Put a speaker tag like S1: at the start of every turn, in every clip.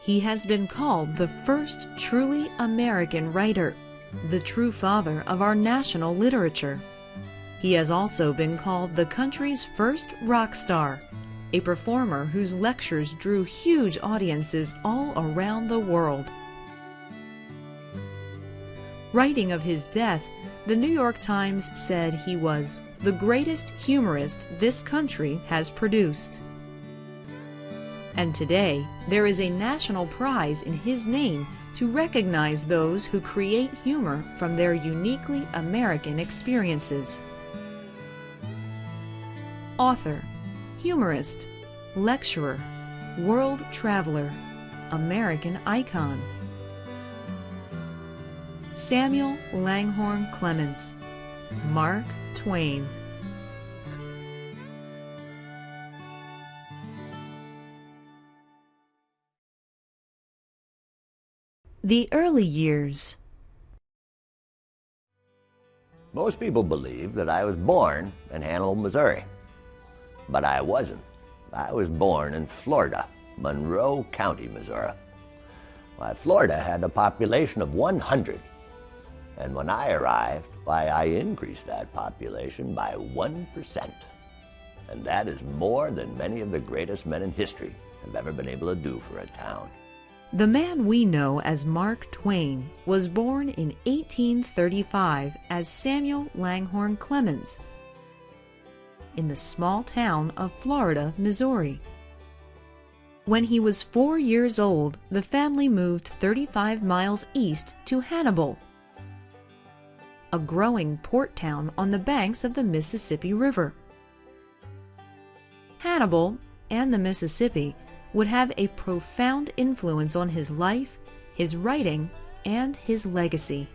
S1: He has been called the first truly American writer, the true father of our national literature. He has also been called the country's first rock star, a performer whose lectures drew huge audiences all around the world. Writing of his death, the New York Times said he was the greatest humorist this country has produced. And today, there is a national prize in his name to recognize those who create humor from their uniquely American experiences. Author, humorist, lecturer, world traveler, American icon. Samuel Langhorne Clemens, Mark Twain. The early years.
S2: Most people believe that I was born in Hannibal, Missouri, but I wasn't. I was born in Florida, Monroe County, Missouri. Why, Florida had a population of 100, and when I arrived, why, I increased that population by 1%. And that is more than many of the greatest men in history have ever been able to do for a town.
S1: The man we know as Mark Twain was born in 1835 as Samuel Langhorne Clemens in the small town of Florida, Missouri. When he was 4 years old, the family moved 35 miles east to Hannibal, a growing port town on the banks of the Mississippi River. Hannibal and the Mississippi would have a profound influence on his life, his writing, and his legacy.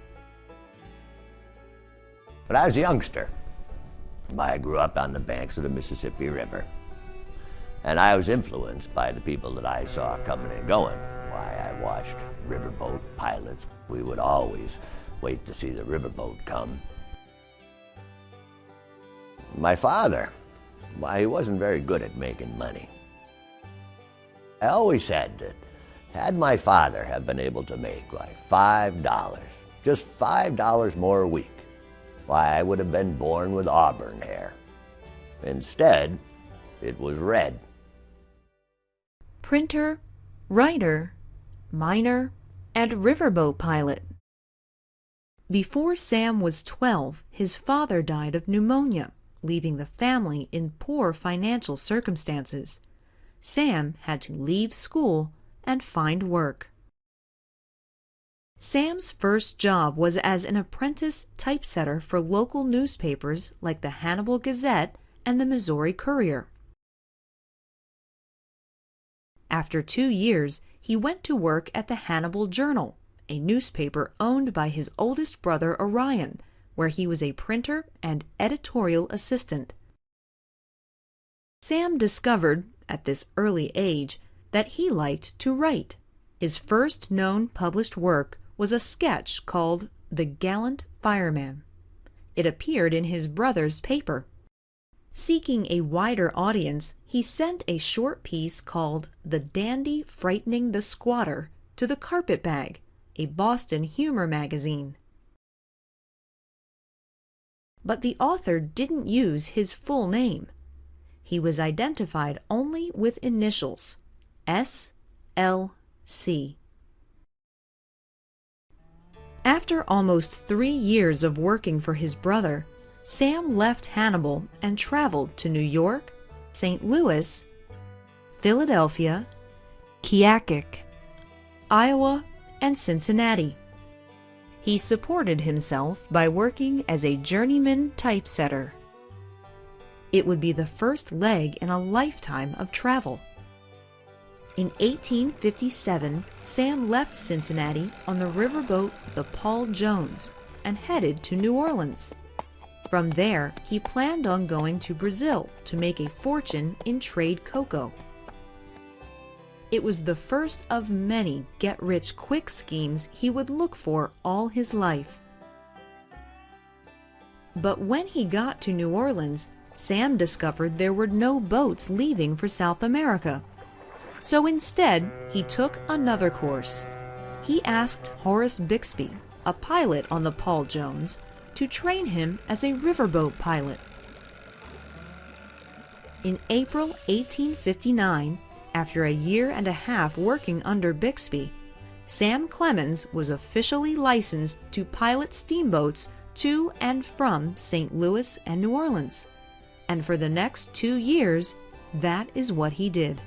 S2: But I was a youngster. I grew up on the banks of the Mississippi River, and I was influenced by the people that I saw coming and going. Why, I watched riverboat pilots. We would always wait to see the riverboat come. My father, why, he wasn't very good at making money. I always said that had my father have been able to make like $5, just $5 more a week, why, I would have been born with auburn hair. Instead, it was red.
S1: Printer, writer, miner, and riverboat pilot. Before Sam was 12, his father died of pneumonia, leaving the family in poor financial circumstances. Sam had to leave school and find work. Sam's first job was as an apprentice typesetter for local newspapers like the Hannibal Gazette and the Missouri Courier. After 2 years, he went to work at the Hannibal Journal, a newspaper owned by his oldest brother Orion, where he was a printer and editorial assistant. Sam discovered, at this early age, that he liked to write. His first known published work was a sketch called The Gallant Fireman. It appeared in his brother's paper. Seeking a wider audience, he sent a short piece called The Dandy Frightening the Squatter to the Carpetbag, a Boston humor magazine. But the author didn't use his full name. He was identified only with initials, S.L.C. After almost 3 years of working for his brother, Sam left Hannibal and traveled to New York, St. Louis, Philadelphia, Keokuk, Iowa, and Cincinnati. He supported himself by working as a journeyman typesetter. It would be the first leg in a lifetime of travel. In 1857, Sam left Cincinnati on the riverboat the Paul Jones and headed to New Orleans. From there, he planned on going to Brazil to make a fortune in trade cocoa. It was the first of many get-rich-quick schemes he would look for all his life. But when he got to New Orleans, Sam discovered there were no boats leaving for South America. So instead, he took another course. He asked Horace Bixby, a pilot on the Paul Jones, to train him as a riverboat pilot. In April 1859, after a year and a half working under Bixby, Sam Clemens was officially licensed to pilot steamboats to and from St. Louis and New Orleans. And for the next 2 years, that is what he did.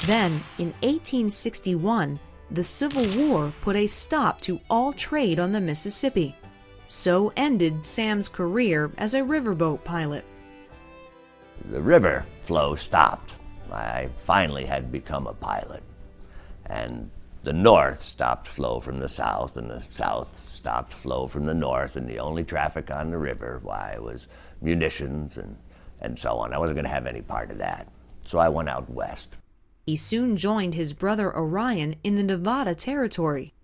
S1: Then, in 1861, the Civil War put a stop to all trade on the Mississippi. So ended Sam's career as a riverboat pilot.
S2: The river flow stopped. I finally had become a pilot. And the north stopped flow from the south, and the south stopped flow from the north, and the only traffic on the river, why, was munitions and so on. I wasn't going to have any part of that. So I went out west.
S1: He soon joined his brother Orion in the Nevada Territory.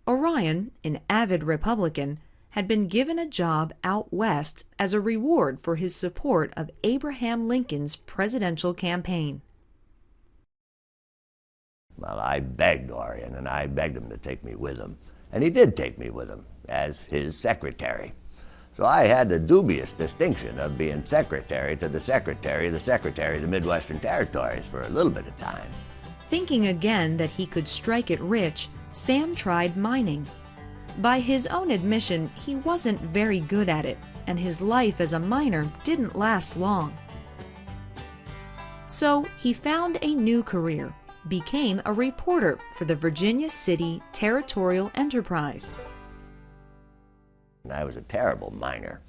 S1: Orion, an avid Republican, had been given a job out west as a reward for his support of Abraham Lincoln's presidential campaign.
S2: Well, I begged Orion, and I begged him to take me with him. And he did take me with him as his secretary. So I had the dubious distinction of being secretary to the secretary of the Midwestern Territories for a little bit of time.
S1: Thinking again that he could strike it rich, Sam tried mining. By his own admission, he wasn't very good at it, and his life as a miner didn't last long. So he found a new career, became a reporter for the Virginia City Territorial Enterprise.
S2: I was a terrible miner.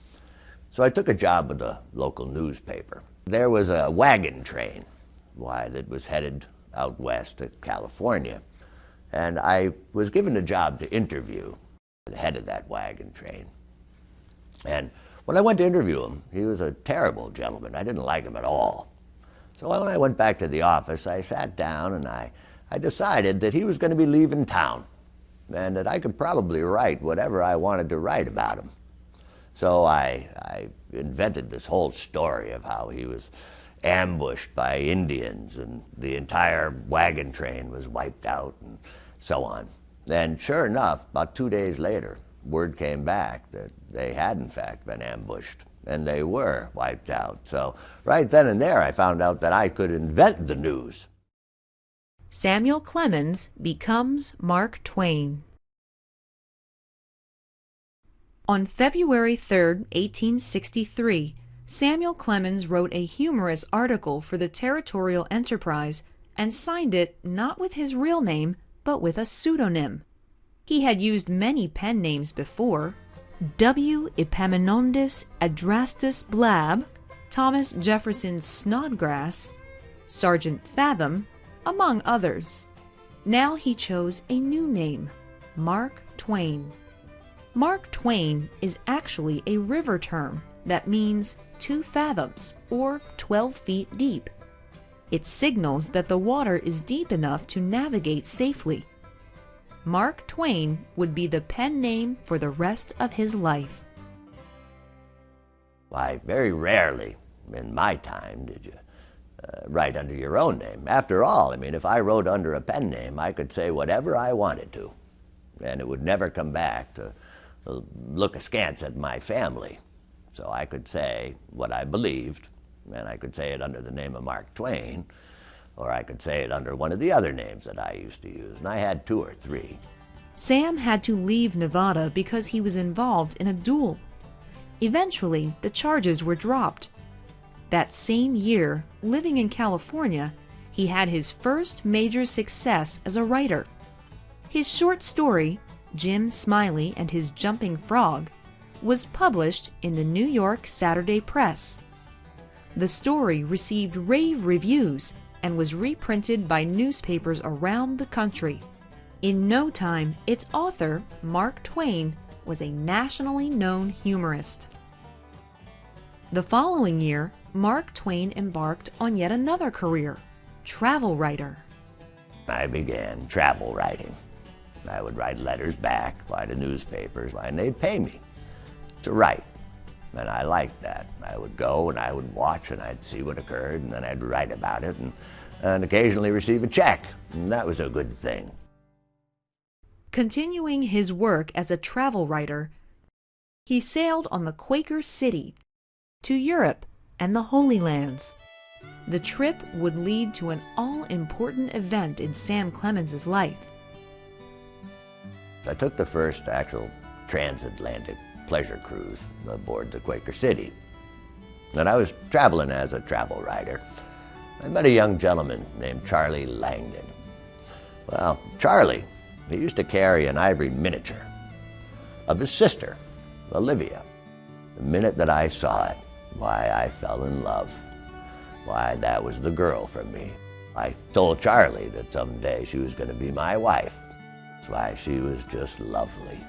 S2: So I took a job with a local newspaper. There was a wagon train, that was headed out west to California. And I was given a job to interview the head of that wagon train. And when I went to interview him, he was a terrible gentleman. I didn't like him at all. So when I went back to the office, I sat down and I decided that he was going to be leaving town and that I could probably write whatever I wanted to write about him. So I invented this whole story of how he was ambushed by Indians and the entire wagon train was wiped out and so on. And sure enough, about 2 days later, word came back that they had in fact been ambushed and they were wiped out. So right then and there I found out that I could invent the news.
S1: Samuel Clemens becomes Mark Twain. On February 3, 1863, Samuel Clemens wrote a humorous article for the Territorial Enterprise and signed it not with his real name, but with a pseudonym. He had used many pen names before: W. Epaminondas Adrastus Blab, Thomas Jefferson Snodgrass, Sergeant Fathom, among others. Now he chose a new name, Mark Twain. Mark Twain is actually a river term that means 2 fathoms, or 12 feet deep. It signals that the water is deep enough to navigate safely. Mark Twain would be the pen name for the rest of his life.
S2: Why, very rarely in my time did you write under your own name. After all, if I wrote under a pen name, I could say whatever I wanted to, and it would never come back to look askance at my family. So I could say what I believed, and I could say it under the name of Mark Twain, or I could say it under one of the other names that I used to use, and I had 2 or 3.
S1: Sam had to leave Nevada because he was involved in a duel. Eventually, the charges were dropped. That same year, living in California, he had his first major success as a writer. His short story, Jim Smiley and His Jumping Frog, was published in the New York Saturday Press. The story received rave reviews and was reprinted by newspapers around the country. In no time, its author, Mark Twain, was a nationally known humorist. The following year, Mark Twain embarked on yet another career, travel writer.
S2: I began travel writing. I would write letters back to newspapers, and they'd pay me to write. And I liked that. I would go and I would watch and I'd see what occurred, and then I'd write about it. And and occasionally receive a check, and that was a good thing.
S1: Continuing his work as a travel writer, he sailed on the Quaker City to Europe and the Holy Lands. The trip would lead to an all-important event in Sam Clemens's life.
S2: I took the first actual transatlantic pleasure cruise aboard the Quaker City. And I was traveling as a travel writer. I met a young gentleman named Charlie Langdon. Well, Charlie, he used to carry an ivory miniature of his sister, Olivia. The minute that I saw it, why, I fell in love. Why, that was the girl for me. I told Charlie that someday she was going to be my wife. That's why she was just lovely.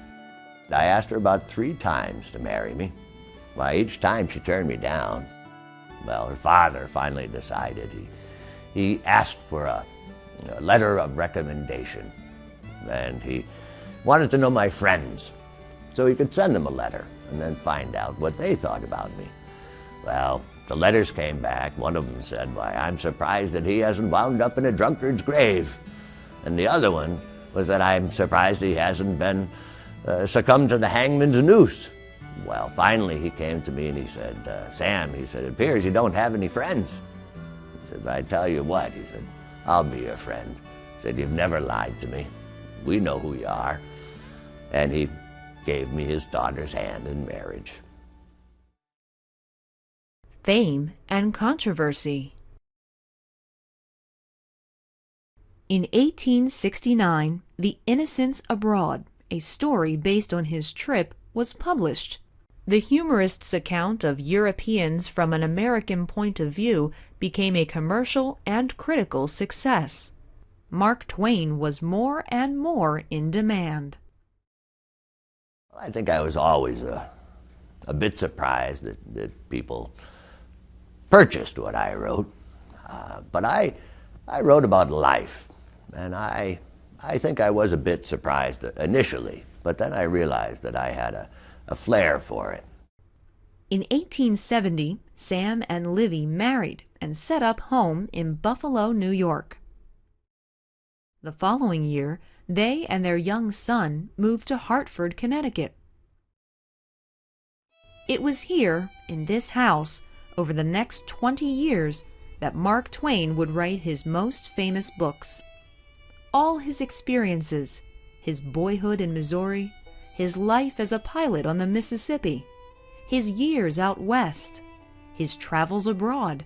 S2: I asked her about 3 times to marry me. Why, each time she turned me down. Well, her father finally decided. He asked for a letter of recommendation, and he wanted to know my friends so he could send them a letter and then find out what they thought about me. Well, the letters came back. One of them said, "Why, I'm surprised that he hasn't wound up in a drunkard's grave." And the other one was that I'm surprised he hasn't been succumbed to the hangman's noose. Well, finally he came to me and he said, "Sam," he said, "it appears you don't have any friends." He said, "I tell you what," he said, "I'll be your friend." He said, "You've never lied to me. We know who you are." And he gave me his daughter's hand in marriage.
S1: Fame and controversy. In 1869, The Innocents Abroad, a story based on his trip, was published. The humorist's account of Europeans from an American point of view became a commercial and critical success. Mark Twain was more and more in demand.
S2: I think I was always a bit surprised that people purchased what I wrote. But I wrote about life, and I think I was a bit surprised initially, but then I realized that I had a flair for it.
S1: In 1870, Sam and Livy married and set up home in Buffalo, New York. The following year, they and their young son moved to Hartford, Connecticut. It was here, in this house, over the next 20 years, that Mark Twain would write his most famous books. All his experiences, his boyhood in Missouri, his life as a pilot on the Mississippi, his years out west, his travels abroad,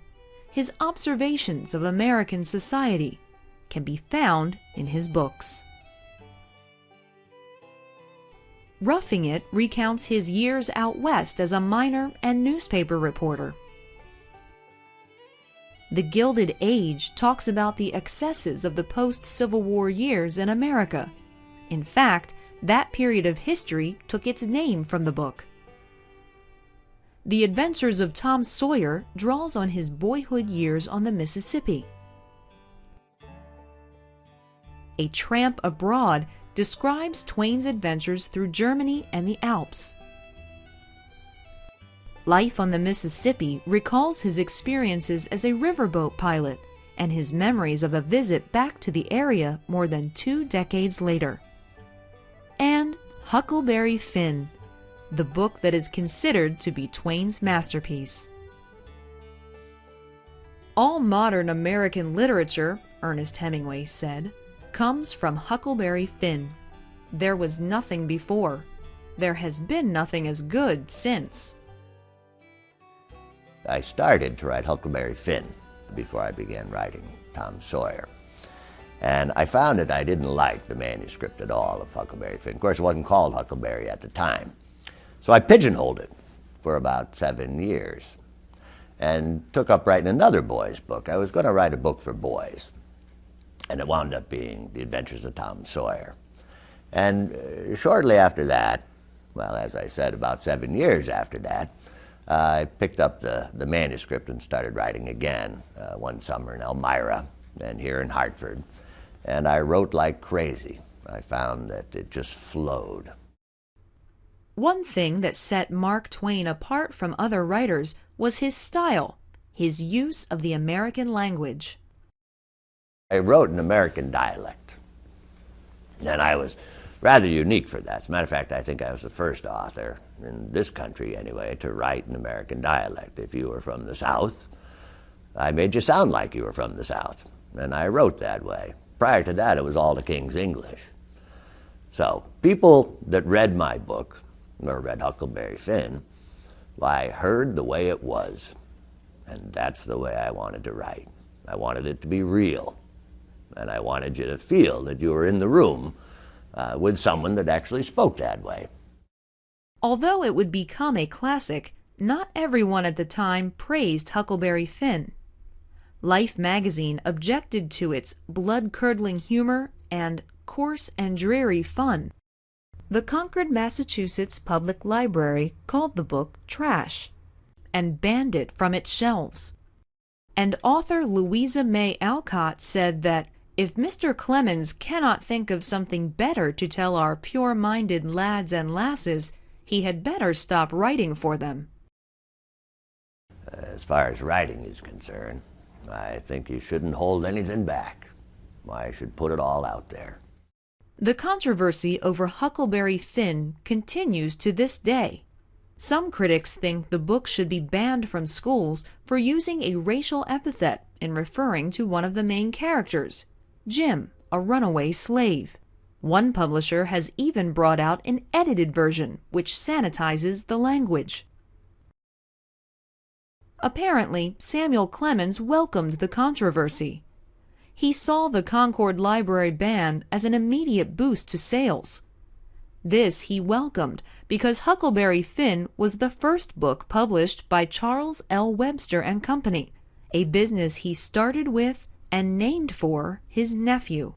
S1: his observations of American society, can be found in his books. Roughing It recounts his years out west as a miner and newspaper reporter. The Gilded Age talks about the excesses of the post-Civil War years in America. In fact, that period of history took its name from the book. The Adventures of Tom Sawyer draws on his boyhood years on the Mississippi. A Tramp Abroad describes Twain's adventures through Germany and the Alps. Life on the Mississippi recalls his experiences as a riverboat pilot and his memories of a visit back to the area more than 2 decades later. And Huckleberry Finn, the book that is considered to be Twain's masterpiece. All modern American literature, Ernest Hemingway said, comes from Huckleberry Finn. There was nothing before. There has been nothing as good since.
S2: I started to write Huckleberry Finn before I began writing Tom Sawyer. And I found that I didn't like the manuscript at all of Huckleberry Finn. Of course, it wasn't called Huckleberry at the time. So I pigeonholed it for about 7 years and took up writing another boys' book. I was going to write a book for boys, and it wound up being The Adventures of Tom Sawyer. And shortly after that, well, as I said, about 7 years after that, I picked up the manuscript and started writing again one summer in Elmira and here in Hartford. And I wrote like crazy. I found that it just flowed.
S1: One thing that set Mark Twain apart from other writers was his style, his use of the American language.
S2: I wrote in American dialect, and I was rather unique for that. As a matter of fact, I think I was the first author, in this country anyway, to write in American dialect. If you were from the South, I made you sound like you were from the South, and I wrote that way. Prior to that, it was all the King's English. So people that read my book, or read Huckleberry Finn, well, I heard the way it was, and that's the way I wanted to write. I wanted it to be real, and I wanted you to feel that you were in the room with someone that actually spoke that way.
S1: Although it would become a classic, not everyone at the time praised Huckleberry Finn. Life magazine objected to its blood-curdling humor and coarse and dreary fun. The Concord, Massachusetts Public Library called the book trash and banned it from its shelves. And author Louisa May Alcott said that if Mr. Clemens cannot think of something better to tell our pure-minded lads and lasses, he had better stop writing for them.
S2: As far as writing is concerned, I think you shouldn't hold anything back. I should put it all out there.
S1: The controversy over Huckleberry Finn continues to this day. Some critics think the book should be banned from schools for using a racial epithet in referring to one of the main characters, Jim, a runaway slave. One publisher has even brought out an edited version which sanitizes the language. Apparently, Samuel Clemens welcomed the controversy. He saw the Concord Library ban as an immediate boost to sales. This he welcomed because Huckleberry Finn was the first book published by Charles L. Webster and Company, a business he started with and named for his nephew.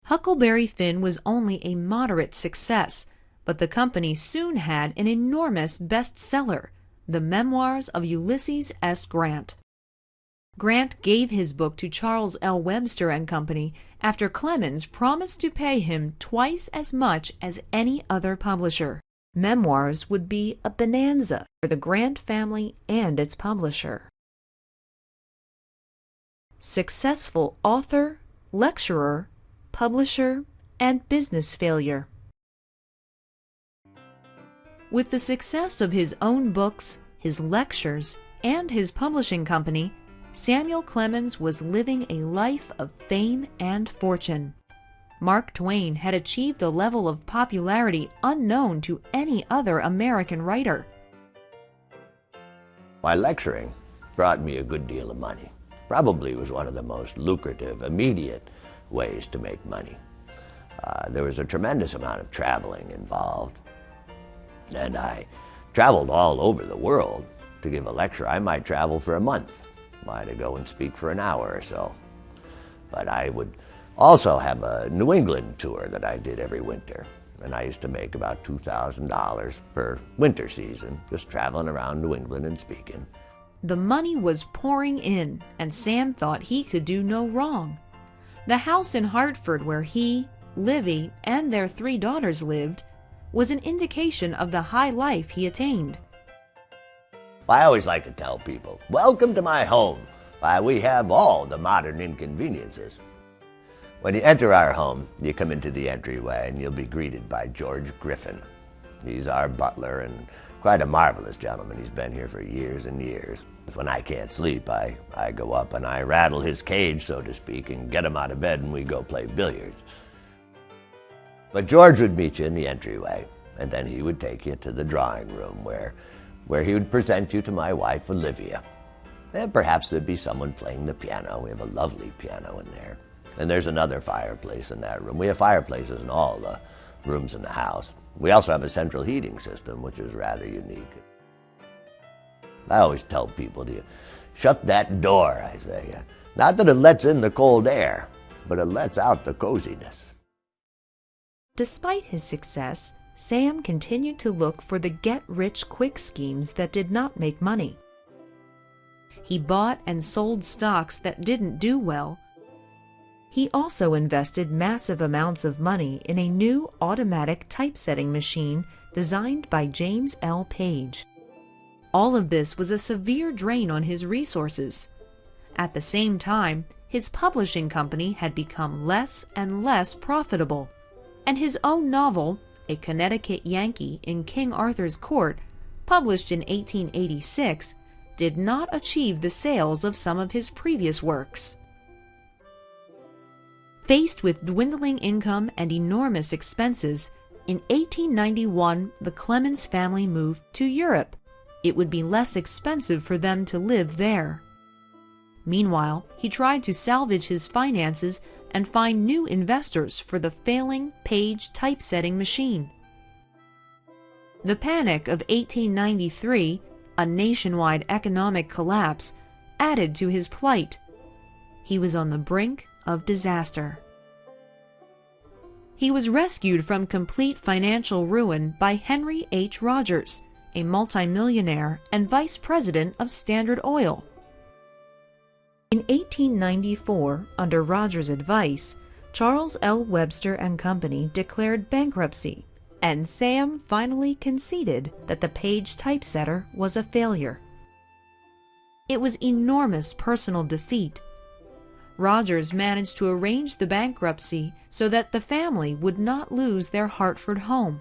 S1: Huckleberry Finn was only a moderate success, but the company soon had an enormous bestseller, The Memoirs of Ulysses S. Grant. Grant gave his book to Charles L. Webster and Company after Clemens promised to pay him twice as much as any other publisher. Memoirs would be a bonanza for the Grant family and its publisher. Successful author, lecturer, publisher, and business failure. With the success of his own books, his lectures, and his publishing company, Samuel Clemens was living a life of fame and fortune. Mark Twain had achieved a level of popularity unknown to any other American writer.
S2: My lecturing brought me a good deal of money. Probably was one of the most lucrative, immediate ways to make money. There was a tremendous amount of traveling involved, and I traveled all over the world to give a lecture. I might travel for a month, to go and speak for an hour or so. But I would also have a New England tour that I did every winter, and I used to make about $2,000 per winter season, just traveling around New England and speaking.
S1: The money was pouring in, and Sam thought he could do no wrong. The house in Hartford where he, Livy, and their 3 daughters lived was an indication of the high life he attained.
S2: I always like to tell people, welcome to my home. We have all the modern inconveniences. When you enter our home, you come into the entryway and you'll be greeted by George Griffin. He's our butler and quite a marvelous gentleman. He's been here for years and years. When I can't sleep, I go up and I rattle his cage, so to speak, and get him out of bed and we go play billiards. But George would meet you in the entryway, and then he would take you to the drawing room where he would present you to my wife, Olivia. And perhaps there'd be someone playing the piano. We have a lovely piano in there. And there's another fireplace in that room. We have fireplaces in all the rooms in the house. We also have a central heating system, which is rather unique. I always tell people to shut that door, I say. Not that it lets in the cold air, but it lets out the coziness.
S1: Despite his success, Sam continued to look for the get-rich-quick schemes that did not make money. He bought and sold stocks that didn't do well. He also invested massive amounts of money in a new automatic typesetting machine designed by James L. Page. All of this was a severe drain on his resources. At the same time, his publishing company had become less and less profitable, and his own novel, A Connecticut Yankee in King Arthur's Court, published in 1886, did not achieve the sales of some of his previous works. Faced with dwindling income and enormous expenses, in 1891 the Clemens family moved to Europe. It would be less expensive for them to live there. Meanwhile, he tried to salvage his finances and find new investors for the failing page typesetting machine. The Panic of 1893, a nationwide economic collapse, added to his plight. He was on the brink of disaster. He was rescued from complete financial ruin by Henry H. Rogers, a multimillionaire and vice president of Standard Oil. In 1894, under Rogers' advice, Charles L. Webster and Company declared bankruptcy, and Sam finally conceded that the page typesetter was a failure. It was enormous personal defeat. Rogers managed to arrange the bankruptcy so that the family would not lose their Hartford home.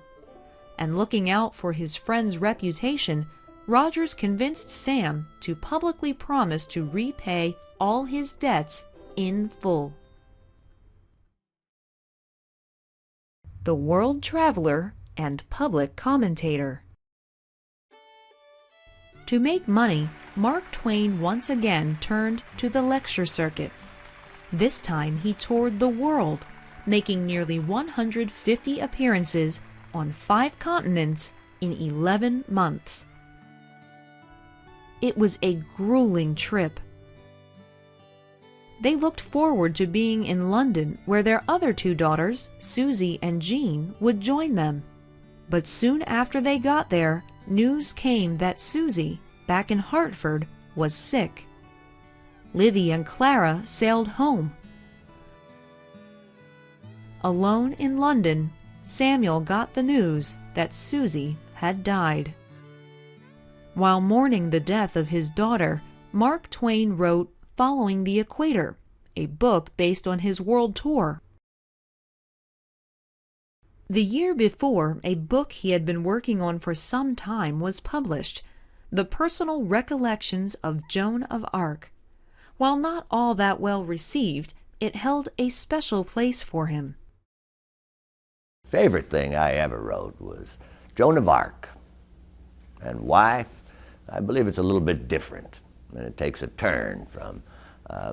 S1: And looking out for his friend's reputation, Rogers convinced Sam to publicly promise to repay all his debts in full. The World Traveler and Public Commentator. To make money, Mark Twain once again turned to the lecture circuit. This time he toured the world, making nearly 150 appearances on 5 continents in 11 months. It was a grueling trip. They looked forward to being in London, where their other 2 daughters, Susie and Jean, would join them. But soon after they got there, news came that Susie, back in Hartford, was sick. Livy and Clara sailed home. Alone in London, Samuel got the news that Susie had died. While mourning the death of his daughter, Mark Twain wrote Following the Equator, a book based on his world tour. The year before, a book he had been working on for some time was published, The Personal Recollections of Joan of Arc. While not all that well received, it held a special place for him.
S2: Favorite thing I ever wrote was Joan of Arc. And why? I believe it's a little bit different, and it takes a turn from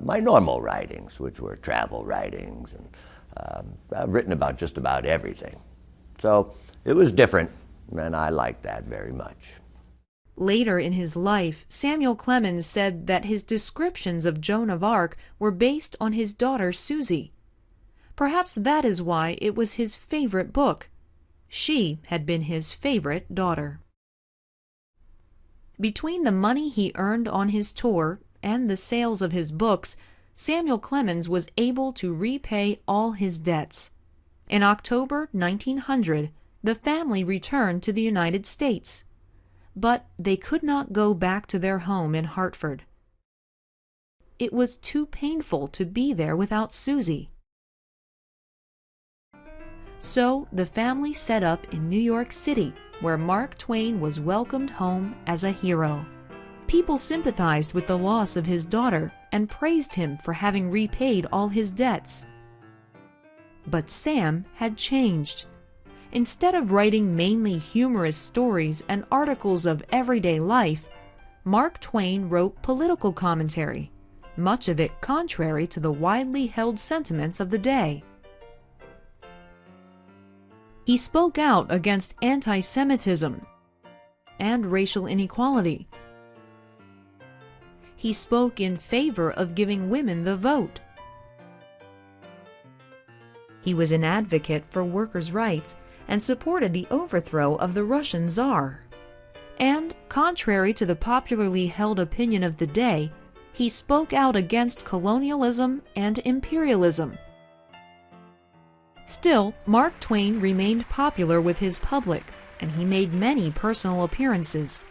S2: my normal writings, which were travel writings, and I've written about just about everything. So it was different, and I liked that very much.
S1: Later in his life, Samuel Clemens said that his descriptions of Joan of Arc were based on his daughter Susie. Perhaps that is why it was his favorite book. She had been his favorite daughter. Between the money he earned on his tour and the sales of his books, Samuel Clemens was able to repay all his debts. In October 1900, the family returned to the United States. But they could not go back to their home in Hartford. It was too painful to be there without Susie. So the family set up in New York City, where Mark Twain was welcomed home as a hero. People sympathized with the loss of his daughter and praised him for having repaid all his debts. But Sam had changed. Instead of writing mainly humorous stories and articles of everyday life, Mark Twain wrote political commentary, much of it contrary to the widely held sentiments of the day. He spoke out against anti-Semitism and racial inequality. He spoke in favor of giving women the vote. He was an advocate for workers' rights and supported the overthrow of the Russian Tsar. And, contrary to the popularly held opinion of the day, he spoke out against colonialism and imperialism. Still, Mark Twain remained popular with his public, and he made many personal appearances.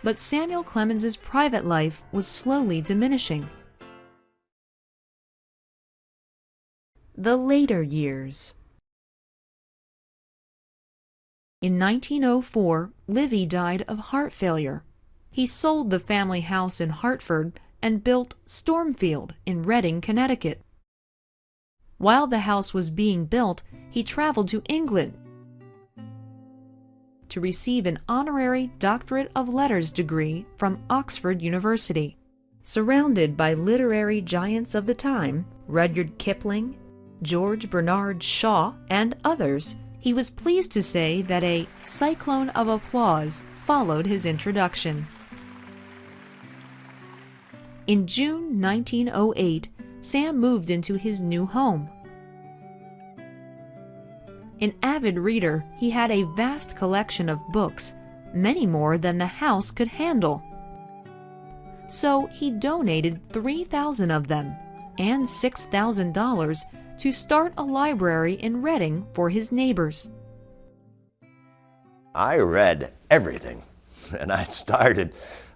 S1: But Samuel Clemens's private life was slowly diminishing. The later years. In 1904, Livy died of heart failure. He sold the family house in Hartford and built Stormfield in Redding, Connecticut. While the house was being built, he traveled to England to receive an honorary Doctorate of Letters degree from Oxford University. Surrounded by literary giants of the time, Rudyard Kipling, George Bernard Shaw, and others, he was pleased to say that a cyclone of applause followed his introduction. In June 1908, Sam moved into his new home. An avid reader, he had a vast collection of books, many more than the house could handle. So he donated 3,000 of them and $6,000 to start a library in Redding for his neighbors.
S2: I read everything, and I started,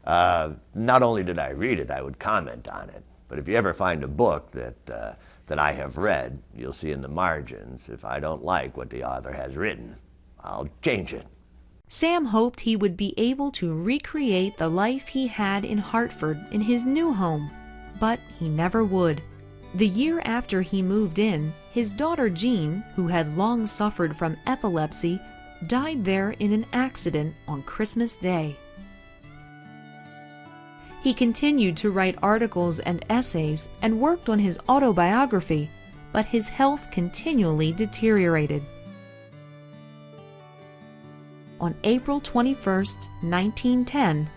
S2: not only did I read it, I would comment on it. But if you ever find a book that I have read, you'll see in the margins, if I don't like what the author has written, I'll change it.
S1: Sam hoped he would be able to recreate the life he had in Hartford in his new home, but he never would. The year after he moved in, his daughter Jean, who had long suffered from epilepsy, died there in an accident on Christmas Day. He continued to write articles and essays and worked on his autobiography, but his health continually deteriorated. On April 21, 1910,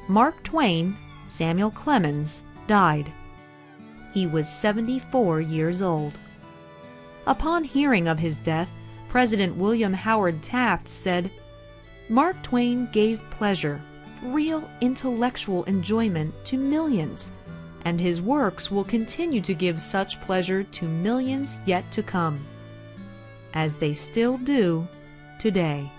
S1: Mark Twain, Samuel Clemens, died. He was 74 years old. Upon hearing of his death, President William Howard Taft said, "Mark Twain gave pleasure, real intellectual enjoyment to millions, and his works will continue to give such pleasure to millions yet to come, as they still do today."